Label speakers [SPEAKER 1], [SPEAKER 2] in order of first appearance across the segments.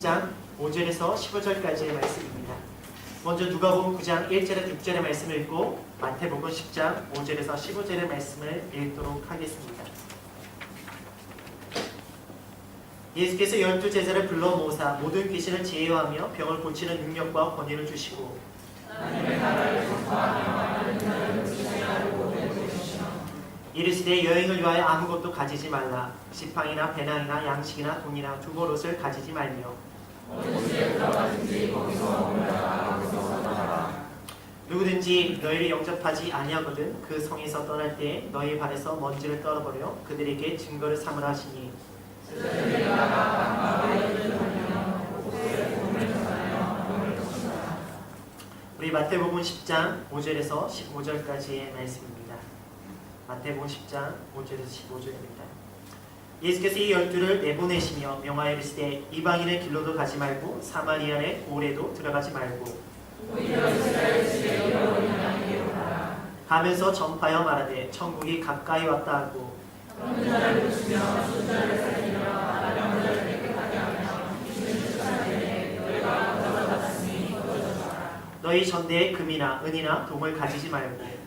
[SPEAKER 1] 10장 5절에서 15절까지의 말씀입니다. 먼저 누가복음 9장 1절에서 6절의 말씀을 읽고 마태복음 10장 5절에서 15절의 말씀을 읽도록 하겠습니다. 예수께서 12제자를 불러 모으사 모든 귀신을 제어하며 병을 고치는 능력과 권위를 주시고 이르시되 여행을 위하여 아무것도 가지지 말라. 지팡이나 배낭이나 양식이나 돈이나 두벌옷을 가지지 말며 누구든지 너희를 영접하지 아니하거든 그 성에서 떠날 때 너희 발에서 먼지를 떨어버려 그들에게 증거를 삼으라 하시니 우리 마태복음 10장 5절에서 15절까지의 말씀입니다. 마태복음 10장 5절에서 15절입니다. 예수께서 이 12를 내보내시며 명하여 이르시되 이방인의 길로도 가지 말고 사마리아의 고을에도 들어가지 말고 가면서 전파하여 말하되 천국이 가까이 왔다 하고 너희 전대에 금이나 은이나 동을 가지지 말고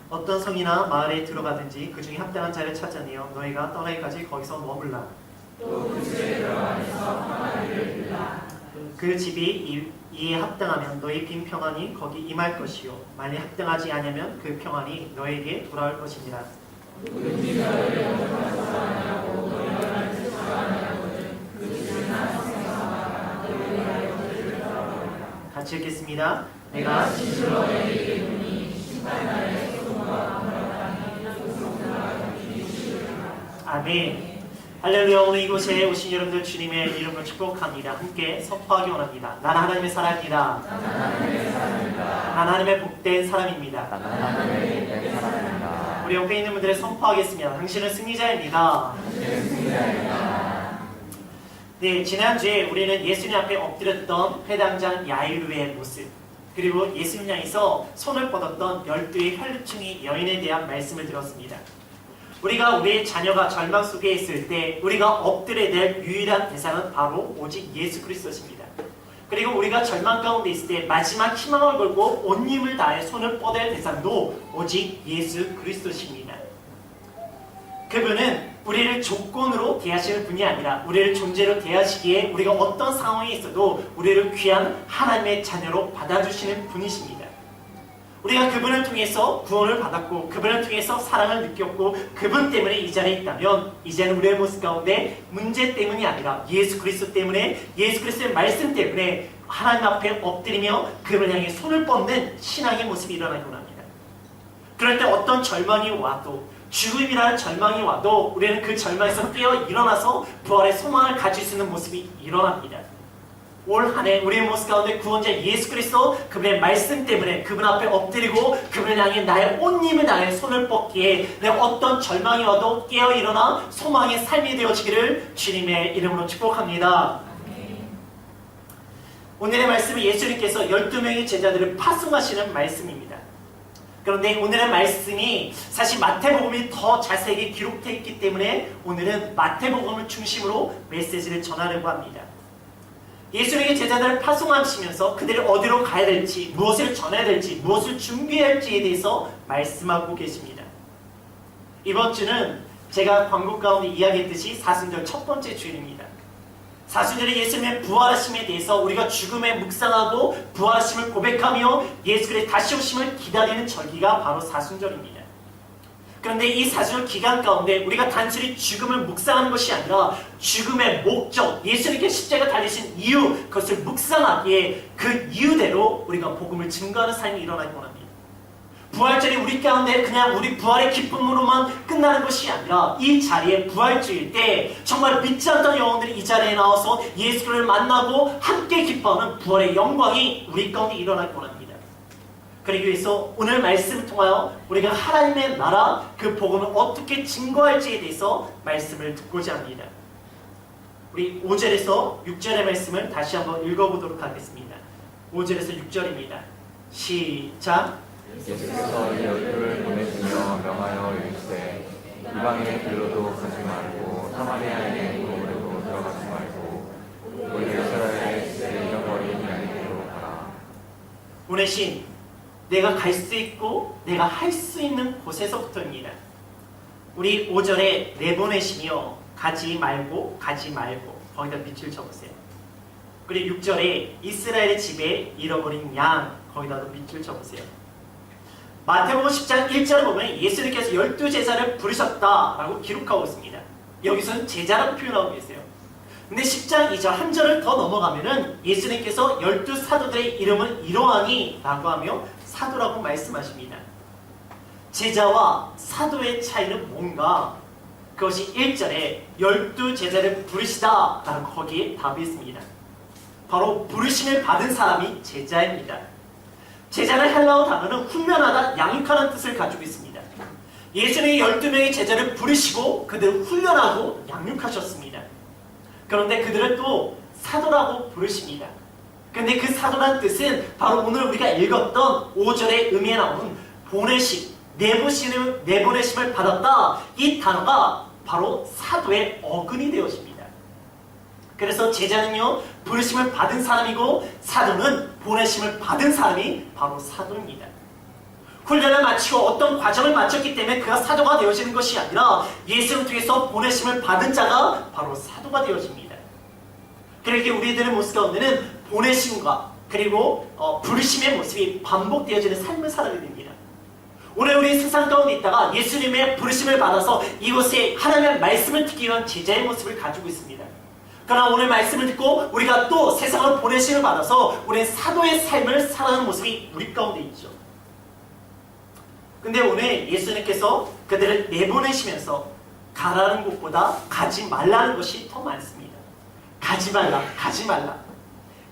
[SPEAKER 1] 어떤 성이나 마을에 들어가든지 그 중에 합당한 자를 찾아내어 너희가 떠나기까지 거기서 머물라. 그 집이 이에 합당하면 너희 빈 평안이 거기 임할 것이요 만일 합당하지 아니하면 그 평안이 너에게 돌아올 것이니라. 같이 읽겠습니다. 내가 진실로 너희에게 이르노니 심판의 날에 소돔과 고모라 땅이 아멘. 할렐루야. 오늘 이곳에 오신 여러분들 주님의 이름으로 축복합니다. 함께 선포하기 원합니다. 나는 하나님의 사람입니다. 나는 하나님의 복된 사람입니다. 우리 옆에 있는 분들의 선포하겠습니다. 당신은 승리자입니다. 네, 지난주에 우리는 예수님 앞에 엎드렸던 회당장 야이루의 모습, 그리고 예수님 향해서 손을 뻗었던 12의 혈루충이 여인에 대한 말씀을 들었습니다. 우리가 우리의 자녀가 절망 속에 있을 때 우리가 엎드려야 될 유일한 대상은 바로 오직 예수 그리스도십니다. 그리고 우리가 절망 가운데 있을 때 마지막 희망을 걸고 온 힘을 다해 손을 뻗어야 할 대상도 오직 예수 그리스도십니다. 그분은 우리를 조건으로 대하시는 분이 아니라 우리를 존재로 대하시기에 우리가 어떤 상황에 있어도 우리를 귀한 하나님의 자녀로 받아주시는 분이십니다. 우리가 그분을 통해서 구원을 받았고 그분을 통해서 사랑을 느꼈고 그분 때문에 이 자리에 있다면 이제는 우리의 모습 가운데 문제 때문이 아니라 예수 그리스도 때문에 예수 그리스도의 말씀 때문에 하나님 앞에 엎드리며 그분을 향해 손을 뻗는 신앙의 모습이 일어나곤 합니다. 그럴 때 어떤 절망이 와도 죽음이라는 절망이 와도 우리는 그 절망에서 깨어 일어나서 부활의 소망을 가질 수 있는 모습이 일어납니다. 올 한 해 우리의 모습 가운데 구원자 예수 그리스도 그분의 말씀 때문에 그분 앞에 엎드리고 그분을 향해 나의 온 힘을 다해 손을 뻗기에 내가 어떤 절망이 와도 깨어 일어나 소망의 삶이 되어지기를 주님의 이름으로 축복합니다. 오늘의 말씀은 예수님께서 12명의 제자들을 파송하시는 말씀입니다. 그런데 오늘의 말씀이 사실 마태복음이 더 자세하게 기록되어 있기 때문에 오늘은 마태복음을 중심으로 메시지를 전하려고 합니다. 예수님의 제자들을 파송하시면서 그들이 어디로 가야 될지, 무엇을 전해야 될지, 무엇을 준비해야 할지에 대해서 말씀하고 계십니다. 이번 주는 제가 광고 가운데 이야기했듯이 사순절 첫 번째 주일입니다. 사순절에 예수님의 부활하심에 대해서 우리가 죽음에 묵상하고 부활하심을 고백하며 예수 그리스도의 다시 오심을 기다리는 절기가 바로 사순절입니다. 그런데 이 사순절 기간 가운데 우리가 단순히 죽음을 묵상하는 것이 아니라 죽음의 목적, 예수님께 십자가 달리신 이유, 그것을 묵상하기에 그 이유대로 우리가 복음을 증거하는 삶이 일어나기 원합니다. 부활절이 우리 가운데 그냥 우리 부활의 기쁨으로만 끝나는 것이 아니라 이 자리에 부활주일 때 정말 믿지 않던 영혼들이 이 자리에 나와서 예수 그리스도를 만나고 함께 기뻐하는 부활의 영광이 우리 가운데 일어나기 원합니다. 그러기 위해서 오늘 말씀을 통하여 우리가 하나님의 나라 그 복음을 어떻게 증거할지에 대해서 말씀을 듣고자 합니다. 우리 5절에서 6절의 말씀을 다시 한번 읽어보도록 하겠습니다. 5절에서 6절입니다. 시작.
[SPEAKER 2] 예수께서 열두를 보내시며 명하여 이르시되 이방인의 길로도 가지 말고 사마리아인의 도로로 들어가지 말고 오직 이스라엘의 집에 잃어버린 양에게로 가라.
[SPEAKER 1] 보내신 내가 갈 수 있고 내가 할 수 있는 곳에서부터입니다. 우리 5절에 내보내시며 가지 말고 거기다 밑줄 쳐보세요. 그리고 6절에 이스라엘의 집에 잃어버린 양 거기다도 밑줄 쳐보세요. 마태복음 10장 1절에 보면 예수님께서 12제자를 부르셨다라고 기록하고 있습니다. 여기서는 제자라고 표현하고 계세요. 근데 10장 2절 한 절을 더 넘어가면은 예수님께서 12사도들의 이름은 이러하니 라고 하며 사도라고 말씀하십니다. 제자와 사도의 차이는 뭔가? 그것이 1절에 12제자를 부르시다 라는 거기에 답이 있습니다. 바로 부르심을 받은 사람이 제자입니다. 제자는 헬라어 단어는 훈련하다, 양육하는 뜻을 가지고 있습니다. 예수님이 12명의 제자를 부르시고 그들을 훈련하고 양육하셨습니다. 그런데 그들을 또 사도라고 부르십니다. 그런데 그 사도란 뜻은 바로 오늘 우리가 읽었던 5절의 의미에 나오는 보내심, 내보내심을 받았다. 이 단어가 바로 사도의 어근이 되어집니다. 그래서 제자는요, 부르심을 받은 사람이고 사도는 보내심을 받은 사람이 바로 사도입니다. 훈련을 마치고 어떤 과정을 마쳤기 때문에 그가 사도가 되어지는 것이 아니라 예수를 통해서 보내심을 받은 자가 바로 사도가 되어집니다. 그렇게 우리들의 모습 가운데는 보내심과 그리고 부르심의 모습이 반복되어지는 삶을 살아야 됩니다. 오늘 우리 세상 가운데 있다가 예수님의 부르심을 받아서 이곳에 하나님의 말씀을 듣기 위한 제자의 모습을 가지고 있습니다. 그러나 오늘 말씀을 듣고 우리가 또 세상을 보내심을 받아서 우리는 사도의 삶을 살아가는 모습이 우리 가운데 있죠. 근데 오늘 예수님께서 그들을 내보내시면서 가라는 곳보다 가지 말라는 것이 더 많습니다. 가지 말라.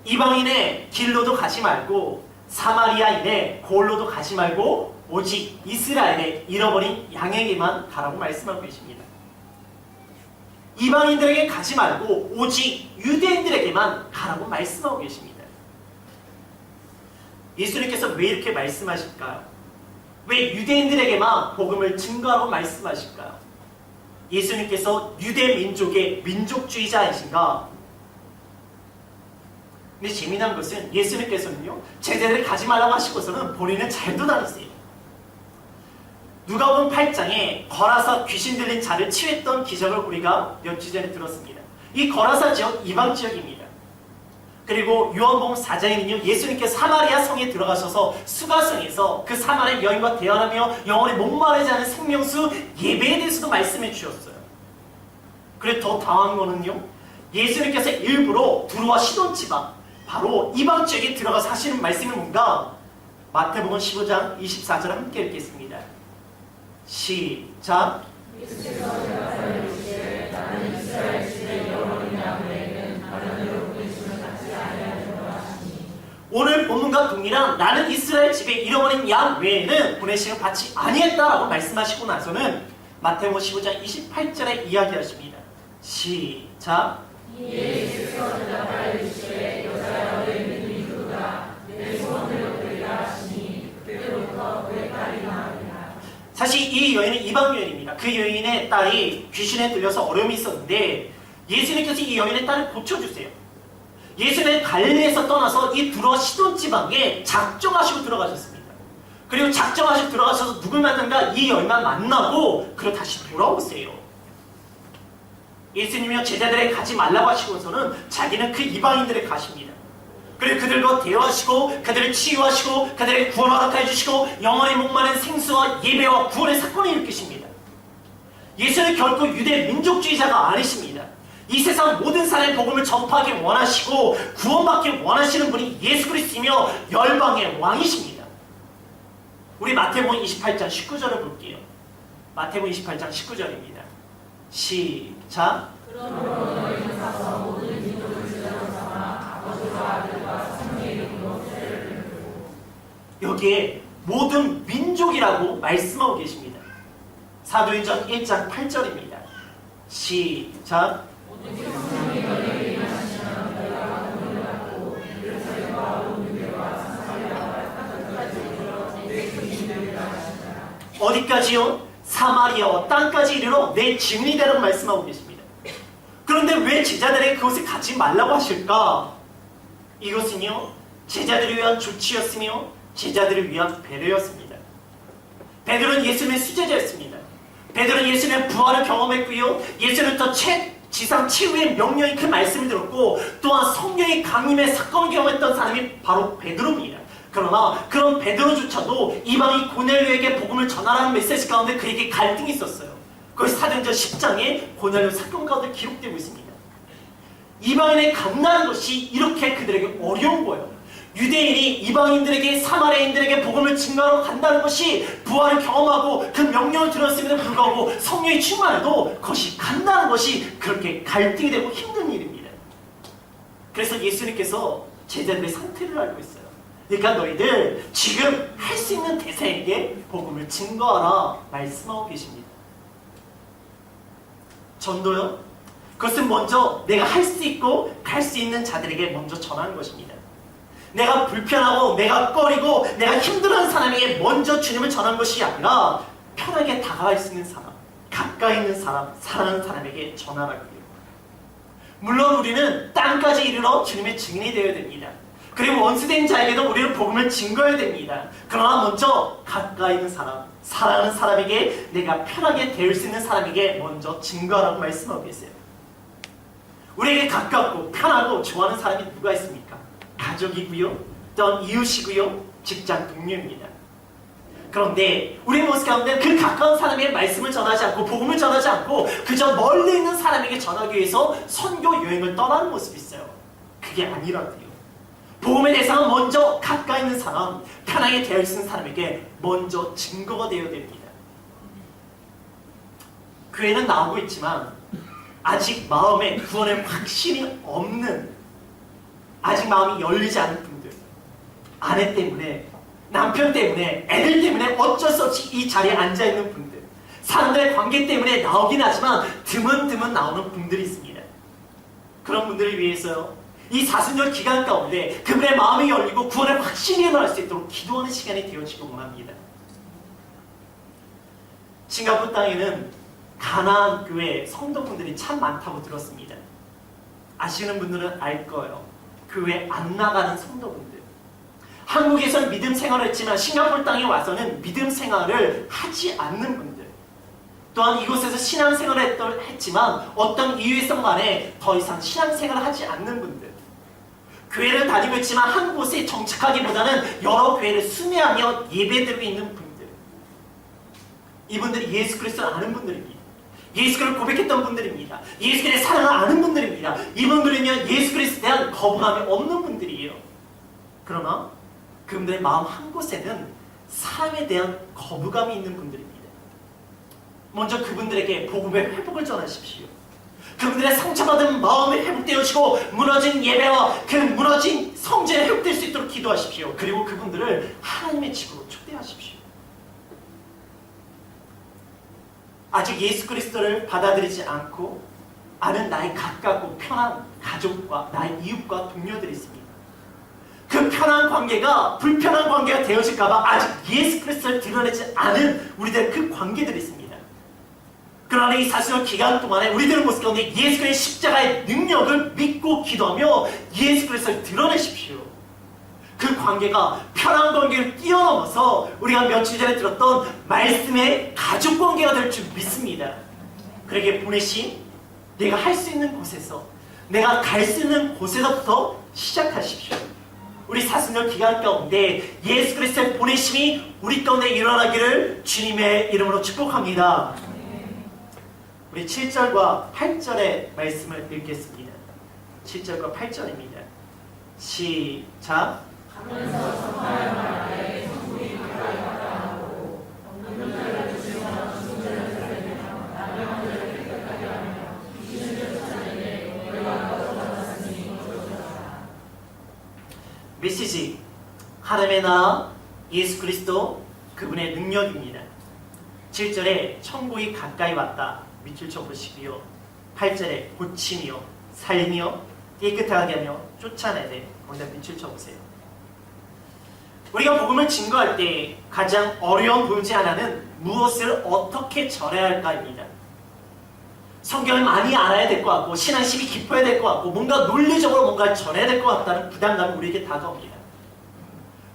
[SPEAKER 1] 이방인의 길로도 가지 말고 사마리아인의 골로도 가지 말고 오직 이스라엘의 잃어버린 양에게만 가라고 말씀하고 계십니다. 이방인들에게 가지 말고 오직 유대인들에게만 가라고 말씀하고 계십니다. 예수님께서 왜 이렇게 말씀하실까요? 왜 유대인들에게만 복음을 증거하라고 말씀하실까요? 예수님께서 유대 민족의 민족주의자이신가? 근데 재미난 것은 예수님께서는요, 제자들을 가지 말라고 하시고서는 본인은 잘도 다녔어요. 누가복음 8장에 거라사 귀신 들린 자를 치유했던 기적을 우리가 몇 주 전에 들었습니다. 이 거라사 지역 이방 지역입니다. 그리고 요한복음 4장에는요, 예수님께서 사마리아 성에 들어가셔서 수가성에서 그 사마리아 여인과 대화하며 영혼에 목마르지 않은 생명수 예배에 대해서도 말씀해 주셨어요. 그리고 더 당한 거는요, 예수님께서 일부러 두루와 시돈 지방, 바로 이방 지역에 들어가서 하시는 말씀이 뭔가? 마태복음 15장 24절 함께 읽겠습니다. 시작. 오늘 본문과 동일한 나는 이스라엘 집에 잃어버린 양 외에는 보내심을 받지 아니했다라고 말씀하시고 나서는 마태복음 15장 28절에 이야기하십니다. 시작. 예수께서 대답하여 이르시되 여자여 내 믿음이 크도다 내 소원을 얻으리라 하시니 그때부터 그의 딸이 나으리라. 사실 이 여인은 이방 여인입니다. 그 여인의 딸이 귀신에 들려서 어려움이 있었는데 예수님께서 이 여인의 딸을 고쳐주세요. 예수님은 갈릴리에서 떠나서 이 두루와 시돈 지방에 작정하시고 들어가셨습니다. 그리고 작정하시고 들어가셔서 누굴 만난가? 이 여인만 만나고 그리고 다시 돌아오세요. 예수님이요, 제자들에게 가지 말라고 하시고서는 자기는 그 이방인들에게 가십니다. 그리고 그들과 대화하시고 그들을 치유하시고 그들에게 구원 허락해 주시고 영원히 목마른 생수와 예배와 구원의 사건을 일으키십니다. 예수는 결코 유대 민족주의자가 아니십니다. 이 세상 모든 사람의 복음을 전파하기 원하시고 구원받기 원하시는 분이 예수 그리스도이며 열방의 왕이십니다. 우리 마태복음 28장 19절을 볼게요. 마태복음 28장 19절입니다. 시작. 그러므로 너희는 가서 모든 민족을 제자로 삼아 아버지와 아들과 성령의 이름으로 세례를 베푸고. 여기에 모든 민족이라고 말씀하고 계십니다. 사도행전 1장 8절입니다. 시작. 오직 성령이 너희에게 임하시면 너희가 권능을 받고 예루살렘과 온 유대와 사마리아와 땅끝까지 이르러 내 어디까지요? 사마리아와 땅까지 이르러 내 증인이 되라고 말씀하고 계십니다. 그런데 왜 제자들에게 그곳에 가지 말라고 하실까? 이것은요, 제자들을 위한 조치였으며 제자들을 위한 배려였습니다. 베드로는 예수님의 수제자였습니다. 베드로는 예수님의 부활을 경험했고요, 예수님부터 지상 최후의 명령이 그 말씀을 들었고, 또한 성령의 강림의 사건을 경험했던 사람이 바로 베드로입니다. 그러나 그런 베드로조차도 이방인 고넬료에게 복음을 전하라는 메시지 가운데 그에게 갈등이 있었어요. 그것이 사도행전 10장에 고넬료 사건 가운데 기록되고 있습니다. 이방인에 간다는 것이 이렇게 그들에게 어려운 거예요. 유대인이 이방인들에게, 사마리아인들에게 복음을 증거하러 간다는 것이 부활을 경험하고 그 명령을 들었음에도 불구하고 성령이 충만해도 그것이 간다는 것이 그렇게 갈등이 되고 힘든 일입니다. 그래서 예수님께서 제자들의 상태를 알고 있어요. 그러니까 너희들 지금 할 수 있는 대상에게 복음을 증거하라 말씀하고 계십니다. 전도요? 그것은 먼저 내가 할 수 있고 갈 수 있는 자들에게 먼저 전하는 것입니다. 내가 불편하고 내가 꺼리고 내가 힘들어하는 사람에게 먼저 주님을 전하는 것이 아니라 편하게 다가갈 수 있는 사람, 가까이 있는 사람, 사랑하는 사람에게 전하라고요. 물론 우리는 땅까지 이르러 주님의 증인이 되어야 됩니다. 그리고 원수된 자에게도 우리는 복음을 증거해야 됩니다. 그러나 먼저 가까이 있는 사람, 사랑하는 사람에게, 내가 편하게 대할 수 있는 사람에게 먼저 증거하라고 말씀하고 계세요. 우리에게 가깝고 편하고 좋아하는 사람이 누가 있습니까? 가족이고요, 또한 이웃이고요, 직장 동료입니다. 그런데 우리의 모습 가운데 그 가까운 사람에게 말씀을 전하지 않고 복음을 전하지 않고 그저 멀리 있는 사람에게 전하기 위해서 선교 여행을 떠나는 모습이 있어요. 그게 아니라고요. 복음의 대상은 먼저 가까이 있는 사람, 편하게 대할 수 있는 사람에게 먼저 증거가 되어야 됩니다. 교회는 나오고 있지만 아직 마음에 구원의 확신이 없는, 아직 마음이 열리지 않은 분들, 아내 때문에, 남편 때문에, 애들 때문에 어쩔 수 없이 이 자리에 앉아있는 분들, 사람들의 관계 때문에 나오긴 하지만 드문드문 나오는 분들이 있습니다. 그런 분들을 위해서요, 이 사순절 기간 가운데 그분의 마음이 열리고 구원의 확신이 일어날 수 있도록 기도하는 시간이 되어지길 원합니다. 싱가포르 땅에는 가나안 교회 성도분들이 참 많다고 들었습니다. 아시는 분들은 알 거예요. 교회 안 나가는 성도분들. 한국에서는 믿음 생활을 했지만 싱가포르 땅에 와서는 믿음 생활을 하지 않는 분들, 또한 이곳에서 신앙생활을 했지만 어떤 이유에서 간에 더 이상 신앙생활을 하지 않는 분들, 교회를 다니고 있지만 한 곳에 정착하기보다는 여러 교회를 순회하며 예배드리고 있는 분들, 이분들이 예수 그리스도를 아는 분들입니다. 예수 그리스도를 고백했던 분들입니다. 예수 그리스도의 사랑을 아는 분들입니다. 이분들이면 예수 그리스도에 대한 거부감이 없는 분들이에요. 그러나 그분들의 마음 한 곳에는 사람에 대한 거부감이 있는 분들입니다. 먼저 그분들에게 복음의 회복을 전하십시오. 그분들의 상처받은 마음이 회복되어지고 무너진 예배와 그 무너진 성전이 회복될 수 있도록 기도하십시오. 그리고 그분들을 하나님의 집으로 초대하십시오. 아직 예수 그리스도를 받아들이지 않고 아는 나의 가깝고 편한 가족과 나의 이웃과 동료들이 있습니다. 그 편한 관계가 불편한 관계가 되어질까봐 아직 예수 그리스도를 드러내지 않은 우리들 그 관계들이 있습니다. 그러나 이 사순절 기간 동안에 우리들의 모습 가운데 예수 그리스도의 십자가의 능력을 믿고 기도하며 예수 그리스도를 드러내십시오. 그 관계가 편한 관계를 뛰어넘어서 우리가 며칠 전에 들었던 말씀의 가족 관계가 될 줄 믿습니다. 그에게 보내신 내가 할 수 있는 곳에서, 내가 갈 수 있는 곳에서부터 시작하십시오. 우리 사순절 기간 가운데 예수 그리스도의 보내심이 우리 가운데 일어나기를 주님의 이름으로 축복합니다. 우리 7절과 8절의 말씀을 읽겠습니다. 7절과 8절입니다. 시작. 메시지, 하나님의 나라, 예수 그리스도, 그분의 능력입니다. 7절에 천국이 가까이 왔다 밑줄 쳐보시고요. 8절에 고침이요, 살림이요, 깨끗하게 하며 쫓아내되 거기다 밑줄 쳐보세요. 우리가 복음을 증거할 때 가장 어려운 부분 중 하나는 무엇을 어떻게 전해야 할까입니다. 성경을 많이 알아야 될 것 같고 신앙심이 깊어야 될 것 같고 뭔가 논리적으로 뭔가를 전해야 될 것 같다는 부담감이 우리에게 다가옵니다.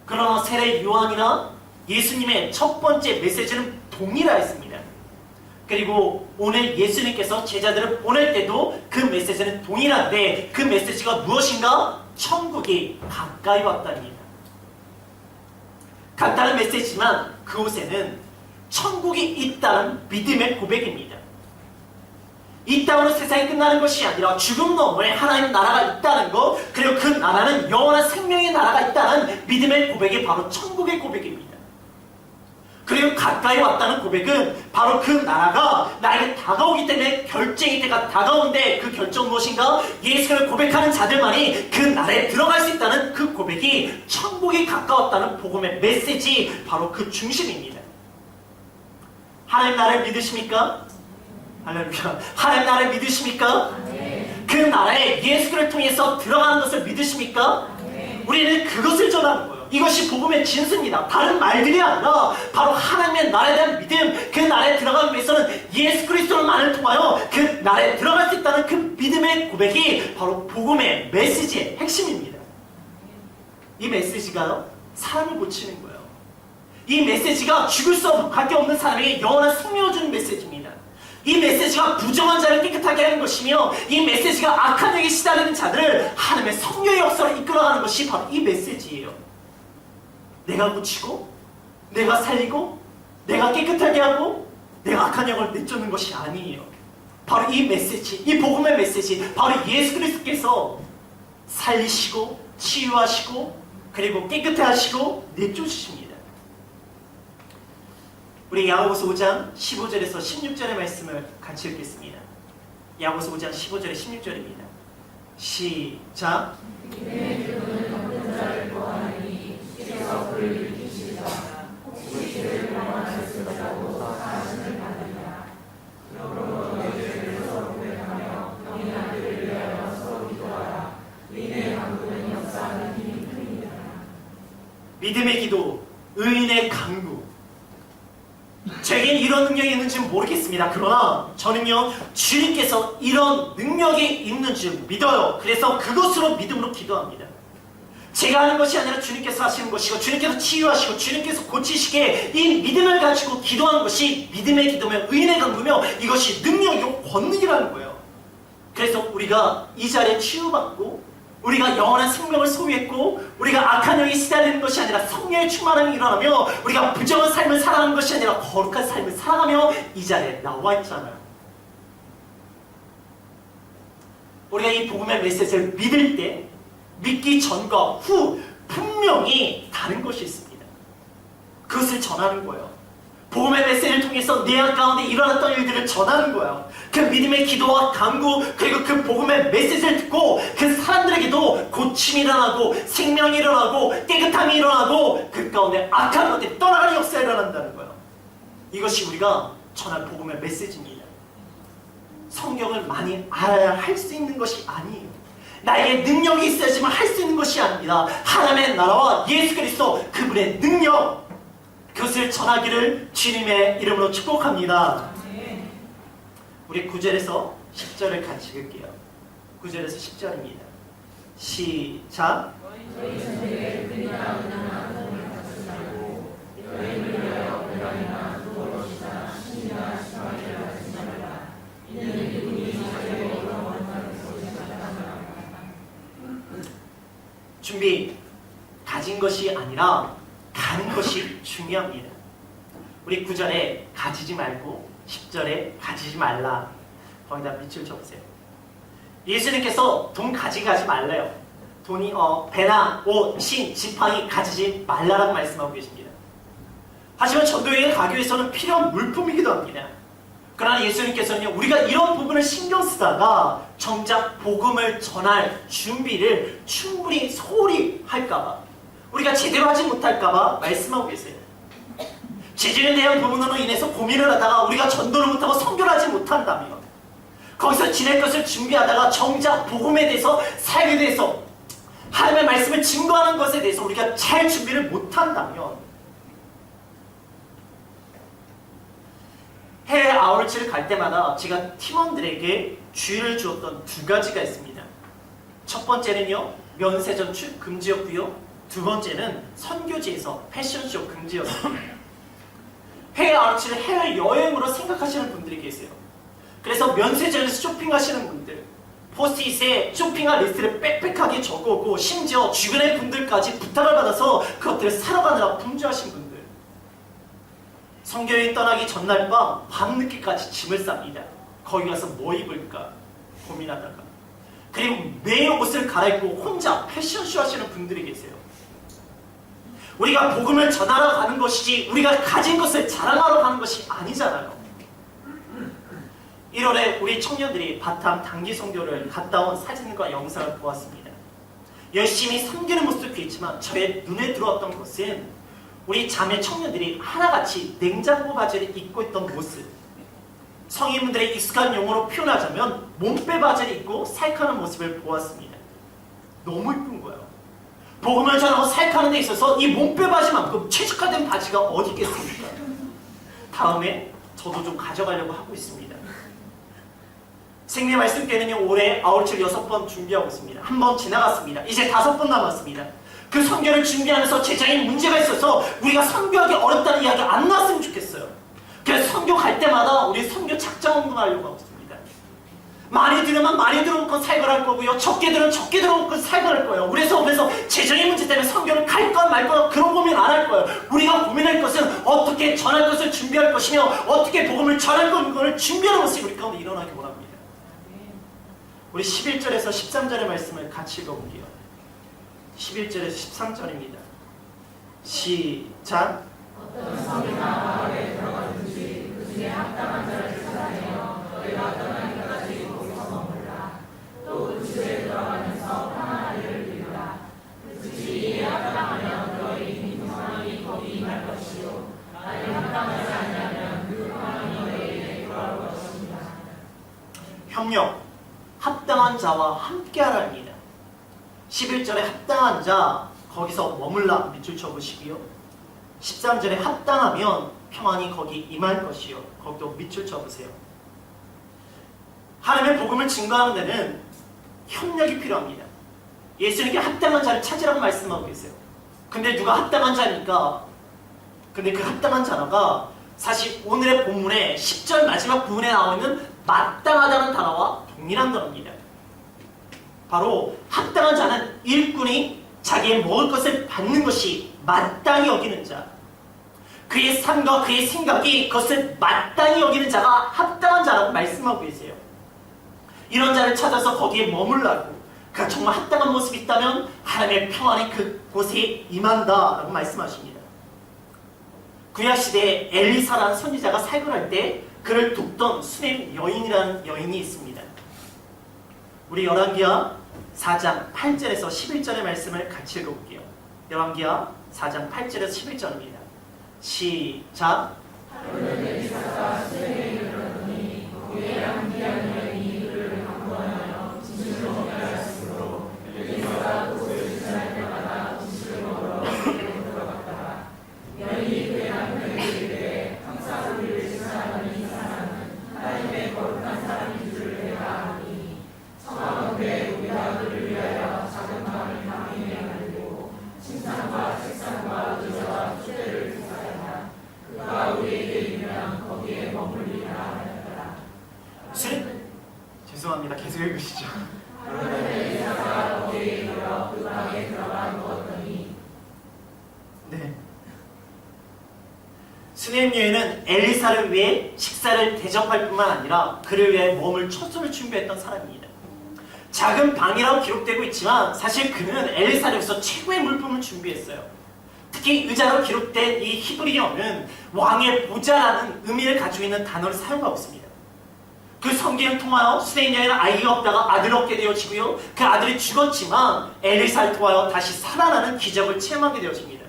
[SPEAKER 1] 그러나 세례 요한이나 예수님의 첫 번째 메시지는 동일하였습니다. 그리고 오늘 예수님께서 제자들을 보낼 때도 그 메시지는 동일한데 그 메시지가 무엇인가? 천국이 가까이 왔답니다. 간단한 메시지지만 그곳에는 천국이 있다는 믿음의 고백입니다. 이 땅으로 세상이 끝나는 것이 아니라 죽음 너머에 하나님 나라가 있다는 것, 그리고 그 나라는 영원한 생명의 나라가 있다는 믿음의 고백이 바로 천국의 고백입니다. 그리고 가까이 왔다는 고백은 바로 그 나라가 나에게 다가오기 때문에 결정의 때가 다가오는데 그 결정 무엇인가? 예수를 고백하는 자들만이 그 나라에 들어갈 수 있다는 그 고백이 천국이 가까웠다는 복음의 메시지, 바로 그 중심입니다. 하나님 나라를 믿으십니까? 할렐루야. 하나님 나라를 믿으십니까? 그 나라에 예수를 통해서 들어가는 것을 믿으십니까? 우리는 그것을 전하는 거예요. 이것이 복음의 진수입니다. 다른 말들이 아니라 바로 하나님의 나라에 대한 믿음, 그 나라에 들어가기 위해서는 예수 그리스도만을 통하여 그 나라에 들어갈 수 있다는 그 믿음의 고백이 바로 복음의 메시지의 핵심입니다. 이 메시지가 사람을 고치는 거예요. 이 메시지가 죽을 수밖에 없는 사람에게 영원한 생명을 주는 메시지입니다. 이 메시지가 부정한 자를 깨끗하게 하는 것이며 이 메시지가 악한 영에 시달리는 자들을 하나님의 성령의 역사로 이끌어가는 것이 바로 이 메시지예요. 내가 고치고 내가 살리고 내가 깨끗하게 하고 내가 악한 영을 내쫓는 것이 아니에요. 바로 이 메시지, 이 복음의 메시지, 바로 예수 그리스도께서 살리시고 치유하시고 그리고 깨끗해 하시고 내쫓으십니다. 우리 야고보서 5장 15절에서 16절의 말씀을 같이 읽겠습니다. 야고보서 5장 15절에 16절입니다. 시작. 믿음의 기도, 의인의 간구. 제겐 이런 능력이 있는지 모르겠습니다. 그러나 저는요, 주님께서 이런 능력이 있는 줄 믿어요. 그래서 그것으로 믿음으로 기도합니다. 제가 하는 것이 아니라 주님께서 하시는 것이고 주님께서 치유하시고 주님께서 고치시게 이 믿음을 가지고 기도하는 것이 믿음의 기도며 의인의 간구며 이것이 능력이고 권능이라는 거예요. 그래서 우리가 이 자리에 치유받고 우리가 영원한 생명을 소유했고 우리가 악한 영에 시달리는 것이 아니라 성령의 충만함이 일어나며 우리가 부정한 삶을 살아가는 것이 아니라 거룩한 삶을 살아가며 이 자리에 나와 있잖아요. 우리가 이 복음의 메시지를 믿을 때 믿기 전과 후 분명히 다른 것이 있습니다. 그것을 전하는 거예요. 복음의 메시지를 통해서 내 안 가운데 일어났던 일들을 전하는 거예요. 그 믿음의 기도와 간구 그리고 그 복음의 메시지를 듣고 그 사람들에게도 고침이 일어나고 생명이 일어나고 깨끗함이 일어나고 그 가운데 악한 것들이 떠나가는 역사가 일어난다는 거예요. 이것이 우리가 전할 복음의 메시지입니다. 성경을 많이 알아야 할 수 있는 것이 아니에요. 나에게 능력이 있어야지만 할 수 있는 것이 아닙니다. 하나님의 나라와 예수 그리스도 그분의 능력, 그것을 전하기를 주님의 이름으로 축복합니다. 우리 9절에서 10절을 같이 읽을게요. 9절에서 10절입니다. 시작. 준비, 가진 것이 아니라 가는 것이 중요합니다. 우리 9절에 가지지 말고 10절에 가지지 말라. 거기다 밑줄 쳐보세요. 예수님께서 돈 가지 말래요. 돈이 배나 옷, 신, 지팡이 가지지 말라라고 말씀하고 계십니다. 하지만 전도여행을 가기 위해서는 필요한 물품이기도 합니다. 그러나 예수님께서는 우리가 이런 부분을 신경 쓰다가 정작 복음을 전할 준비를 충분히 소홀히 할까봐, 우리가 제대로 하지 못할까봐 말씀하고 계세요. 재정에 대한 부분으로 인해서 고민을 하다가 우리가 전도를 못하고 선교를 하지 못한다면, 거기서 지낼 것을 준비하다가 정작 복음에 대해서, 삶에 대해서 하나님의 말씀을 증거하는 것에 대해서 우리가 잘 준비를 못한다면 해외 아울치를 갈 때마다 제가 팀원들에게 주의를 주었던 두 가지가 있습니다. 첫 번째는요, 면세 전출 금지였고요. 두 번째는 선교지에서 패션쇼 금지였습니다. 해외 아울치를 해외 여행으로 생각하시는 분들이 계세요. 그래서 면세점에서 쇼핑하시는 분들, 포스트잇에 쇼핑할 리스트를 빽빽하게 적어오고 심지어 주변의 분들까지 부탁을 받아서 그것들을 사러 가느라 분주하신 분들, 선교여행 떠나기 전날 밤늦게까지 짐을 쌉니다. 거기 가서 뭐 입을까 고민하다가, 그리고 매일 옷을 갈아입고 혼자 패션쇼 하시는 분들이 계세요. 우리가 복음을 전하러 가는 것이지 우리가 가진 것을 자랑하러 가는 것이 아니잖아요. 1월에 우리 청년들이 바탐 단기 선교를 갔다 온 사진과 영상을 보았습니다. 열심히 섬기는 모습도 있지만 저의 눈에 들어왔던 것은 우리 자매 청년들이 하나같이 냉장고 바지를 입고 있던 모습, 성인분들의 익숙한 용어로 표현하자면 몸빼 바지를 입고 사역하는 모습을 보았습니다. 너무 이쁜 거예요. 복음을 전하고 사역하는 데 있어서 이 몸빼 바지만큼 최적화된 바지가 어디 있겠습니까? 다음에 저도 좀 가져가려고 하고 있습니다. 생명 말씀께는요, 올해 아울칠 6번 준비하고 있습니다. 한 번 지나갔습니다. 이제 5번 남았습니다. 그 선교를 준비하면서 제자인 문제가 있어서 우리가 선교하기 어렵다는 이야기가 안 나왔으면 좋겠어요. 그래서 선교 갈 때마다 우리 선교 작정 운동하려고 하고 있습니다. 많이 들으면 많이 들어오고 사역을 할 거고요. 적게 들으면 적게 들어오고 사역을 할 거예요. 그래서 재정의 문제 때문에 선교를 갈까 말까 그런 고민 안 할 거예요. 우리가 고민할 것은 어떻게 전할 것을 준비할 것이며 어떻게 복음을 전할 것을 준비하는 것이 우리 가운데 일어나기 원합니다. 우리 11절에서 13절의 말씀을 같이 읽어볼게요. 11절에서 13절입니다. 시작.
[SPEAKER 3] 어떤 성이나 마을에 들어가든지 그 중에 합당한 자를 찾아내어 너희가 떠나기까지 거기서 머물라. 또 그 집에 들어가면서 평안하기를 빌라. 그 집이 합당하면 너희 평안이 거기 임할 것이요 만일 합당하지 않으면 그 평안이 너희에게 돌아올 것입니다.
[SPEAKER 1] 협력, 합당한 자와 함께하라입니다. 11절에 합당한 자, 거기서 머물라 밑줄 쳐보시고요. 13절에 합당하면 평안이 거기 임할 것이요. 거기도 밑줄 쳐보세요. 하나님의 복음을 증거하는 데는 협력이 필요합니다. 예수님께 합당한 자를 찾으라고 말씀하고 계세요. 근데 누가 합당한 자입니까? 근데 그 합당한 자가 사실 오늘의 본문의 10절 마지막 부분에 나와 있는 마땅하다는 단어와 동일한 단어입니다. 바로 합당한 자는 일꾼이 자기의 먹을 것을 받는 것이 마땅히 여기는 자, 그의 삶과 그의 생각이 그것을 마땅히 여기는 자가 합당한 자라고 말씀하고 계세요. 이런 자를 찾아서 거기에 머물라고, 그가 정말 합당한 모습이 있다면 하나님의 평안이 그곳에 임한다라고 말씀하십니다. 구약시대에 엘리사라는 선지자가 사역을 할 때 그를 돕던 수넴 여인이라는 여인이 있습니다. 우리 열왕기하 4장 8절에서 11절의 말씀을 같이 읽어볼게요. 열왕기하 4장 8절에서 11절입니다. 시작.
[SPEAKER 3] 하루는 엘리사가 수넴에 이르렀더니 그의 함께한 여인이 그를 강권하여 진실을 먹게 하였으므로 엘리사가 그곳을 지날 때마다 진실을 먹으러 그에게로 들어갔다가 여인이 그의 남편에게 이르되 항상 우리를 지나가는 이 사람은 하나님의 거룩한 사람인 줄을 내가 아노니 청하건대 우리가 그를 위하여 작은 마음을 강인히 만들고 침상과 책상과 의자와 촛대를 주사하라. 그가 우리에게 이르면 거기에 머물리라 하였더라.
[SPEAKER 1] 죄송합니다. 계속 읽으시죠.
[SPEAKER 3] 그러면 엘리사가 거기에 이르러 그 방에 들어가 누웠더니
[SPEAKER 1] 네. 수넴 여인은 엘리사를 위해 식사를 대접할 뿐만 아니라 그를 위해 몸을 처소를 준비했던 사람입니다. 작은 방이라고 기록되고 있지만 사실 그는 엘리사를 위해서 최고의 물품을 준비했어요. 특히 의자로 기록된 이 히브리어는 왕의 보좌라는 의미를 가지고 있는 단어를 사용하고 있습니다. 그 성경을 통하여 수넴 여인은 아이가 없다가 아들을 얻게 되어지고요. 그 아들이 죽었지만 엘리사를 통하여 다시 살아나는 기적을 체험하게 되어집니다.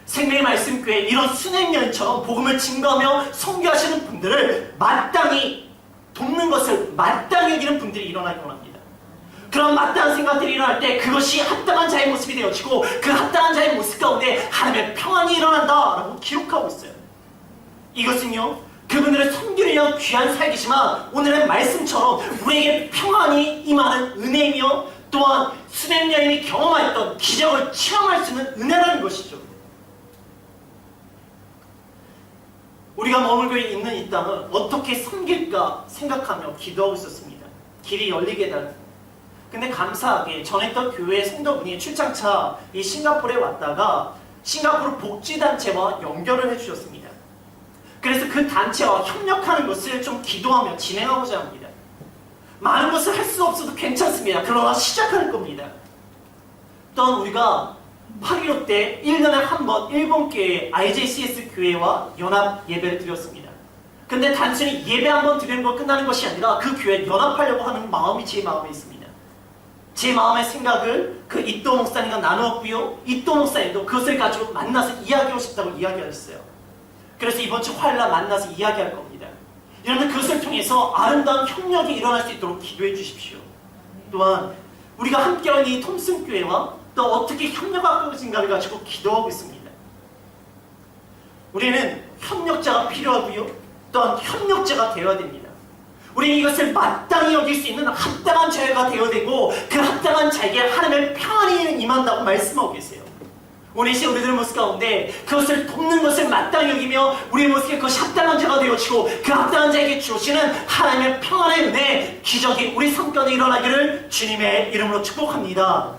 [SPEAKER 1] 생명의 말씀교회 이런 수넴 여인처럼 복음을 증거하며 선교하시는 분들을 마땅히 돕는 것을 마땅히 여기는 분들이 일어나기 원합니다. 그런 마땅한 생각들이 일어날 때 그것이 합당한 자의 모습이 되어지고 그 합당한 자의 모습 가운데 하나님의 평안이 일어난다라고 기록하고 있어요. 이것은요, 그분들의 섬기를 위한 귀한 삶이지만 오늘의 말씀처럼 우리에게 평안이 임하는 은혜이며 또한 수냄 여인이 경험했던 기적을 체험할 수 있는 은혜라는 것이죠. 우리가 머물고 있는 이 땅을 어떻게 섬길까 생각하며 기도하고 있었습니다. 길이 열리게 해달라고. 근데 감사하게 전했던 교회 성도분이 출장차 이 싱가포르에 왔다가 싱가포르 복지단체와 연결을 해주셨습니다. 그래서 그 단체와 협력하는 것을 좀 기도하며 진행하고자 합니다. 많은 것을 할 수 없어도 괜찮습니다. 그러나 시작할 겁니다. 또한 우리가 8.15 때 1년에 한 번 일본교회 IJCS 교회와 연합 예배를 드렸습니다. 근데 단순히 예배 한 번 드리는 거 끝나는 것이 아니라 그 교회 연합하려고 하는 마음이 제 마음에 있습니다. 제 마음의 생각을 그 이토 목사님과 나누었고요. 이토 목사님도 그것을 가지고 만나서 이야기하고 싶다고 이야기하셨어요. 그래서 이번 주 화요일 날 만나서 이야기할 겁니다. 여러분 그것을 통해서 아름다운 협력이 일어날 수 있도록 기도해 주십시오. 또한 우리가 함께하는 이 톰슨 교회와 또 어떻게 협력할 것인가를 가지고 기도하고 있습니다. 우리는 협력자가 필요하고요. 또한 협력자가 되어야 됩니다. 우리는 이것을 마땅히 여길 수 있는 합당한 자가 되어야 되고 그 합당한 자에게 하나님의 평안이 임한다고 말씀하고 계세요. 오늘 시 우리들의 모습 가운데 그것을 돕는 것을 마땅히 여기며 우리의 모습에 그것이 합당한 자가 되어지고 그 합당한 자에게 주시는 하나님의 평안의 은혜, 기적이 우리 삶 가운데 일어나기를 주님의 이름으로 축복합니다.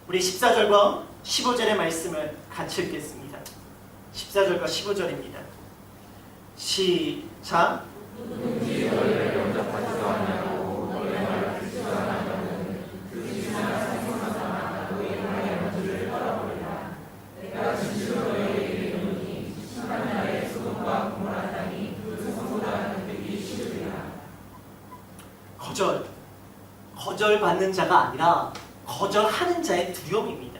[SPEAKER 1] 우리 14절과 15절의 말씀을 같이 읽겠습니다. 14절과 15절입니다. 시작.
[SPEAKER 2] 누군지 너희를 영접하지도 않냐고 너희 말을 듣지도 않으면 그 지나가 생각하나 너희 말의 먼지를 빨아버리라. 내가 진실로 너희에게 이르노니 지난 날에 소돔과 고모라 땅이 그 성보다 되기 쉬우리라.
[SPEAKER 1] 거절받는 자가 아니라 거절하는 자의 두려움입니다.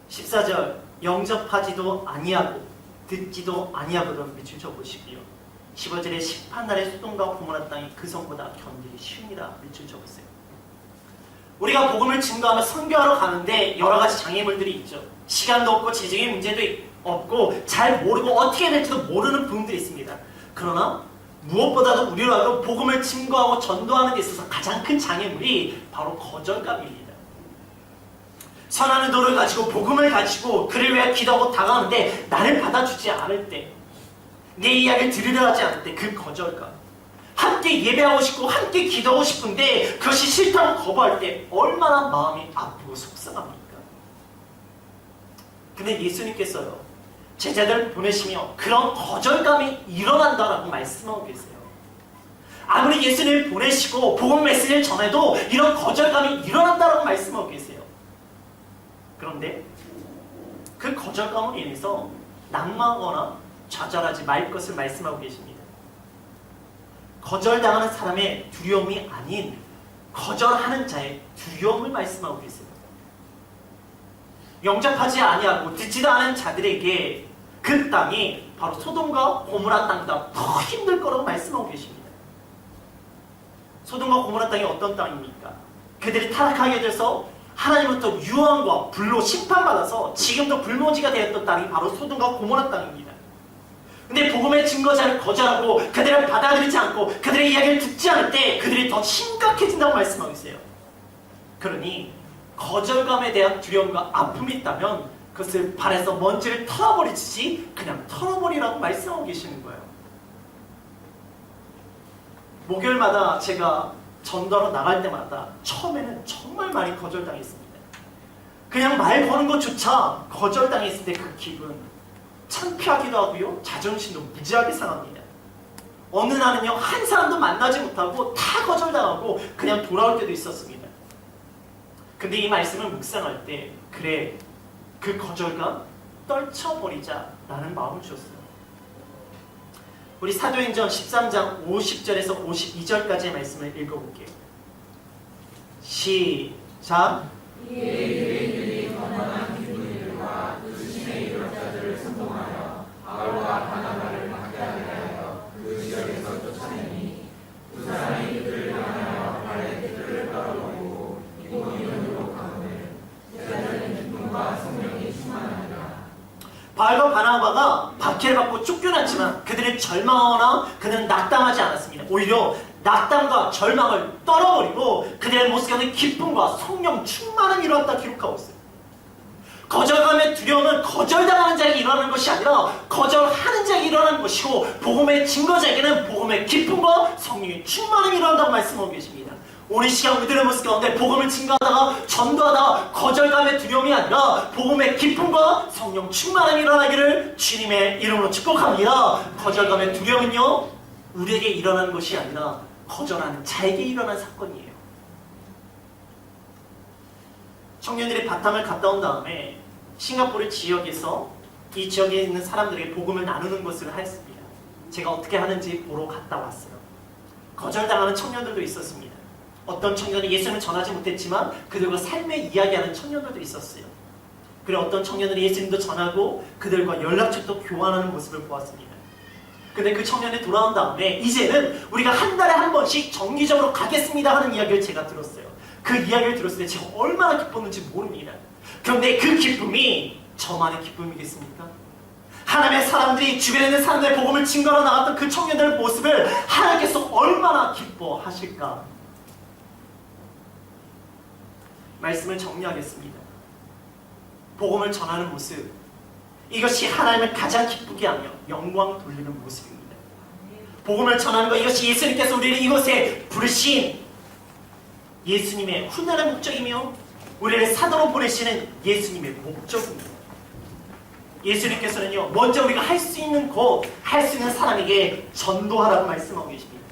[SPEAKER 1] 14절 영접하지도 아니하고 듣지도 아니하고를 밑줄 쳐보시고요. 15절에 심판날의 소돔과 고모라 땅이 그 성보다 견디기 쉬우니라 밑줄 쳐보세요. 우리가 복음을 증거하며 선교하러 가는데 여러 가지 장애물들이 있죠. 시간도 없고 재정의 문제도 없고 잘 모르고 어떻게 해야 될지도 모르는 부분들이 있습니다. 그러나 무엇보다도 우리로 하여금 복음을 증거하고 전도하는 데 있어서 가장 큰 장애물이 바로 거절감입니다. 선한 의도를 가지고 복음을 가지고 그를 위해 기도하고 다가가는데 나를 받아주지 않을 때, 내 이야기를 들으려 하지 않을 때 그 거절감, 함께 예배하고 싶고 함께 기도하고 싶은데 그것이 싫다고 거부할 때 얼마나 마음이 아프고 속상합니까? 근데 예수님께서요 제자들 보내시며 그런 거절감이 일어난다라고 말씀하고 계세요. 아무리 예수님을 보내시고 복음 메시지를 전해도 이런 거절감이 일어난다라고 말씀하고 계세요. 그런데 그 거절감으로 인해서 낙망하거나 좌절하지 말 것을 말씀하고 계십니다. 거절당하는 사람의 두려움이 아닌 거절하는 자의 두려움을 말씀하고 계세요. 영접하지 아니하고 듣지도 않은 자들에게 그 땅이 바로 소돔과 고모라 땅보다 더 힘들 거라고 말씀하고 계십니다. 소돔과 고모라 땅이 어떤 땅입니까? 그들이 타락하게 돼서 하나님으로부터 유언과 불로 심판받아서 지금도 불모지가 되었던 땅이 바로 소돔과 고모라 땅입니다. 근데 복음의 증거자를 거절하고 그들을 받아들이지 않고 그들의 이야기를 듣지 않을 때 그들이 더 심각해진다고 말씀하고 있어요. 그러니 거절감에 대한 두려움과 아픔이 있다면 그것을 발에서 먼지를 털어버리듯이 그냥 털어버리라고 말씀하고 계시는 거예요. 목요일마다 제가 전도로 나갈 때마다 처음에는 정말 많이 거절당했습니다. 그냥 말 거는 것조차 거절당했을 때 그 기분 창피하기도 하고요. 자존심도 무지하게 상합니다. 어느 날은요 한 사람도 만나지 못하고 다 거절당하고 그냥 돌아올 때도 있었습니다. 근데 이 말씀을 묵상할 때 그래 그 거절감 떨쳐버리자 라는 마음을 주었어요. 우리 사도행전 13장 50절에서 52절까지의 말씀을 읽어볼게요. 시작.
[SPEAKER 2] 유대인들이 거만한 기분들과 그 신의 이력자들을 선동하여 바울과 바나바를 박해하게 하여 그 지역에서 쫓아내니 두 사람이 그들을 향하여 발에 깃들어
[SPEAKER 1] 바울과 바나바가 박해를 받고 쫓겨났지만 그들은 절망하거나 그들은 낙담하지 않았습니다. 오히려 낙담과 절망을 떨어버리고 그들의 모습 가운데 기쁨과 성령 충만함이 일어났다 기록하고 있어요. 거절감의 두려움은 거절당하는 자에게 일어나는 것이 아니라 거절하는 자에게 일어나는 것이고 복음의 증거자에게는 복음의 기쁨과 성령의 충만함이 일어난다고 말씀하고 계십니다. 오늘 시간 우리들의 모습 가운데 복음을 증거하다가 전도하다가 거절감의 두려움이 아니라 복음의 기쁨과 성령 충만함이 일어나기를 주님의 이름으로 축복합니다. 거절감의 두려움은요 우리에게 일어나는 것이 아니라 거절하는 자에게 일어난 사건이에요. 청년들이 바탐을 갔다 온 다음에 싱가포르 지역에서 이 지역에 있는 사람들에게 복음을 나누는 것을 하였습니다. 제가 어떻게 하는지 보러 갔다 왔어요. 거절당하는 청년들도 있었습니다. 어떤 청년이 예수님을 전하지 못했지만 그들과 삶의 이야기하는 청년들도 있었어요. 그리고 어떤 청년들이 예수님도 전하고 그들과 연락처도 교환하는 모습을 보았습니다. 근데 그 청년이 돌아온 다음에 이제는 우리가 한 달에 한 번씩 정기적으로 가겠습니다 하는 이야기를 제가 들었어요. 그 이야기를 들었을 때 제가 얼마나 기뻤는지 모릅니다. 그런데 그 기쁨이 저만의 기쁨이겠습니까? 하나님의 사람들이 주변에 있는 사람들의 복음을 증거하러 나갔던 그 청년들의 모습을 하나님께서 얼마나 기뻐하실까? 말씀을 정리하겠습니다. 복음을 전하는 모습, 이것이 하나님을 가장 기쁘게 하며 영광 돌리는 모습입니다. 복음을 전하는 것, 이것이 예수님께서 우리를 이곳에 부르신 예수님의 훈련의 목적이며 우리를 사도로 보내시는 예수님의 목적입니다. 예수님께서는요 먼저 우리가 할 수 있는 것, 할 수 있는 사람에게 전도하라고 말씀하고 계십니다.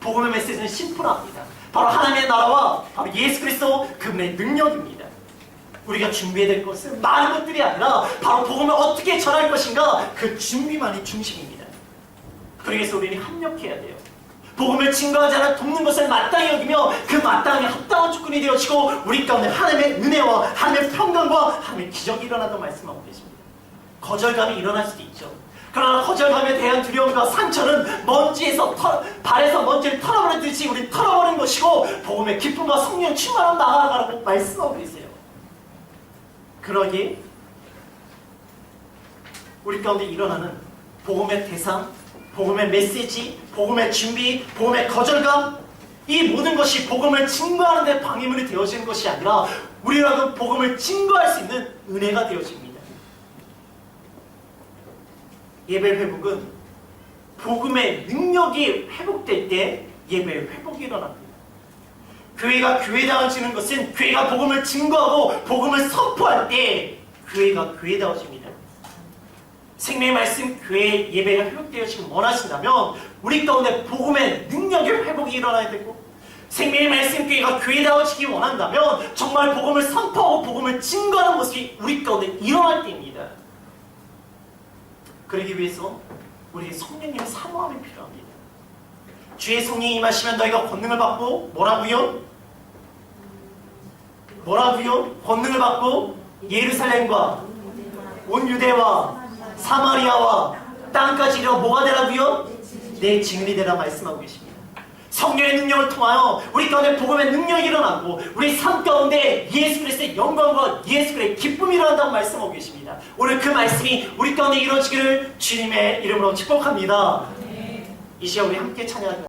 [SPEAKER 1] 복음의 메시지는 심플합니다. 바로 하나님의 나라와 바로 예수 그리스도 그분의 능력입니다. 우리가 준비해야 될 것은 많은 것들이 아니라 바로 복음을 어떻게 전할 것인가, 그 준비만이 중심입니다. 그래서 우리는 협력해야 돼요. 복음을 증거하지 않아 돕는 것을 마땅히 여기며 그 마땅히 합당한 조건이 되어지고 우리 가운데 하나님의 은혜와 하나님의 평강과 하나님의 기적이 일어나도 말씀하고 계십니다. 거절감이 일어날 수도 있죠. 그러나 거절감에 대한 두려움과 상처는 발에서 먼지를 털어버리듯이 우리 털어버린 것이고 복음의 기쁨과 성령 충만함 나아가라고 말씀하고 계세요. 그러기에 우리 가운데 일어나는 복음의 대상, 복음의 메시지, 복음의 준비, 복음의 거절감, 이 모든 것이 복음을 증거하는 데 방해물이 되어지는 것이 아니라 우리라도 복음을 증거할 수 있는 은혜가 되어집니다. 예배 회복은 복음의 능력이 회복될 때 예배 회복이 일어납니다. 교회가 교회다워지는 것은 교회가 복음을 증거하고 복음을 선포할 때 교회가 교회다워집니다. 생명의 말씀 교회 예배가 회복되어지길 원하신다면 우리 가운데 복음의 능력의 회복이 일어나야 되고, 생명의 말씀 교회가 교회다워지기 원한다면 정말 복음을 선포하고 복음을 증거하는 모습이 우리 가운데 일어날 때입니다. 그러기 위해서 우리에게 성령님의 사모함이 필요합니다. 주의 성령이 임하시면 너희가 권능을 받고 뭐라고요? 권능을 받고 예루살렘과 온 유대와 사마리아와 땅까지 이르러 뭐가 되라고요? 내 증인이 되라 말씀하고 계십니다. 성령의 능력을 통하여 우리 가운데 복음의 능력이 일어나고 우리 삶 가운데 예수 그리스도의 영광과 예수 그리스도의 기쁨이 일어난다고 말씀하고 계십니다. 오늘 그 말씀이 우리 가운데 이루어지기를 주님의 이름으로 축복합니다. 이 시간 우리 함께 찬양하겠습니다.